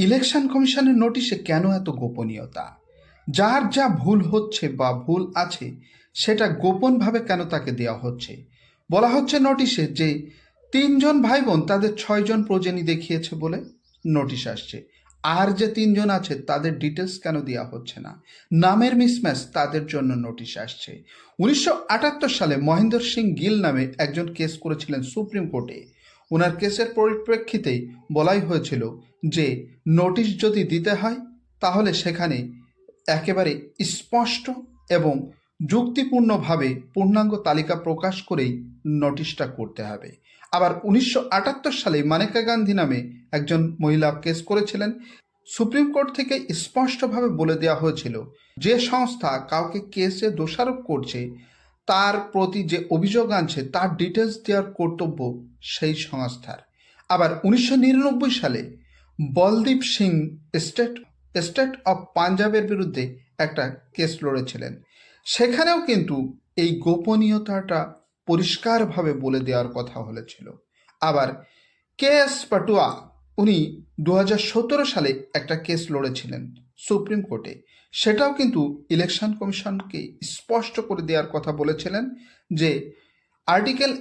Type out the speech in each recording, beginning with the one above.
Election কমিশনের নোটিশে কেন এত গোপনীয়তা? যার যা ভুল হচ্ছে বা ভুল আছে সেটা গোপনভাবে কেন তাকে দেওয়া হচ্ছে? বলা হচ্ছে নোটিশে যে ৩ জন ভাই বোন তাদের ৬ জন প্রজেনী দেখিয়েছে বলে নোটিশ আসছে। আর যে ৩ জন আছে তাদের ডিটেলস কেন দেওয়া হচ্ছে না? নামের মিসম্যাচ, তাদের জন্য নোটিশ আসছে। ১৯৭৮ সালে মহেন্দ্র সিং গিল নামে একজন কেস করেছিলেন সুপ্রিম কোর্টে। ওনার কেসের পরিপ্রেক্ষিতেই বলাই হয়েছিল যে নোটিশ যদি দিতে হয় তাহলে সেখানে একেবারে স্পষ্ট এবং যুক্তিপূর্ণভাবে পূর্ণাঙ্গ তালিকা প্রকাশ করেই নোটিশটা করতে হবে। আবার ১৯৭৮ সালে মানেকা গান্ধী নামে একজন মহিলা কেস করেছিলেন। সুপ্রিম কোর্ট থেকে স্পষ্টভাবে বলে দেওয়া হয়েছিল যে সংস্থা কাউকে কেসে দোষারোপ করছে তার প্রতি যে অভিযোগ আনছে তার ডিটেলস দেওয়ার কর্তব্য সেই সংস্থার। আবার ১৯৯৯ সালে বলদীপ সিং স্টেট স্টেট অফ পাঞ্জাবের বিরুদ্ধে একটা কেস লড়েছিলেন। সেখানেও কিন্তু এই গোপনীয়তাটা পরিষ্কারভাবে বলে দেওয়ার কথা বলেছিল। আবার কে এস পাটুয়া, উনি ২০১৭ সালে একটা কেস লড়েছিলেন সুপ্রিম কোর্টে। সেটাও কিন্তু ইলেকশন কমিশনকে স্পষ্ট করে দেওয়ার কথা বলেছিলেন যে আর্টিকেল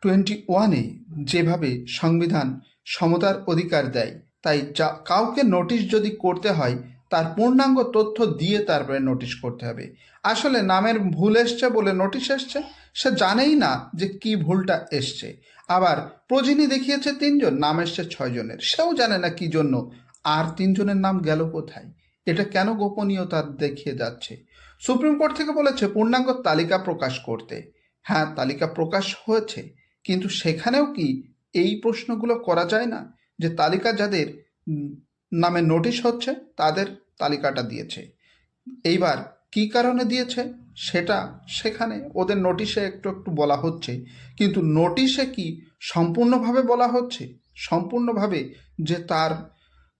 21-এ যেভাবে সংবিধান সমতার অধিকার দেয়, তাই যা কাউকে নোটিশ যদি করতে হয় তার পূর্ণাঙ্গ তথ্য দিয়ে তারপরে নোটিশ করতে হবে। আসলে নামের ভুল এসছে বলে নোটিশ এসছে, সে জানেই না যে কি ভুলটা এসছে। আবার প্রজেনী দেখিয়েছে ৩ জন, নাম এসছে ৬ জনের, সেও জানে না কি জন্য। আর ৩ জনের নাম গেল কোথায়? এটা কেন গোপনীয়তা দেখিয়ে যাচ্ছে? সুপ্রিম কোর্ট থেকে বলেছে পূর্ণাঙ্গ তালিকা প্রকাশ করতে। হ্যাঁ, তালিকা প্রকাশ হয়েছে, কিন্তু সেখানেও কি এই প্রশ্নগুলো করা যায় না যে তালিকা যাদের নামে নোটিশ হচ্ছে তাদের তালিকাটা দিয়েছে, এইবার কি কারণে দিয়েছে সেটা সেখানে ওদের নোটিশে একটু একটু বলা হচ্ছে, কিন্তু নোটিশে কি সম্পূর্ণভাবে বলা হচ্ছে? সম্পূর্ণভাবে যে তার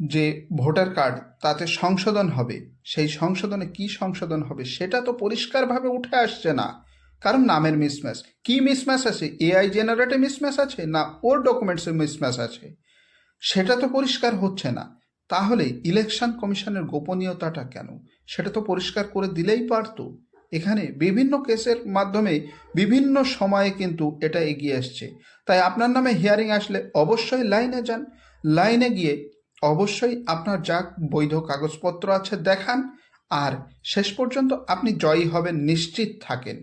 যে ভোটার কার্ড তাতে সংশোধন হবে, সেই সংশোধনে কি সংশোধন হবে সেটা তো পরিষ্কারভাবে উঠে আসছে না। কারণ নামের মিসম্যাচ, কি মিসম্যাচ আছে? এআই জেনারেটে মিসম্যাচ আছে না ওর ডকুমেন্টসে মিসম্যাচ আছে? সেটা তো পরিষ্কার হচ্ছে না। তাহলে ইলেকশন কমিশনের গোপনীয়তাটা কেন? সেটা তো পরিষ্কার করে দিলেই পারতো। এখানে বিভিন্ন কেসের মাধ্যমে বিভিন্ন সময়ে কিন্তু এটা এগিয়ে আসছে। তাই আপনার নামে হিয়ারিং আসলে অবশ্যই লাইনে যান। লাইনে গিয়ে অবশ্যই আপনার যা বৈধ কাগজপত্র আছে দেখান, আর শেষ পর্যন্ত আপনি জয়ী হবেন নিশ্চিত থাকেন।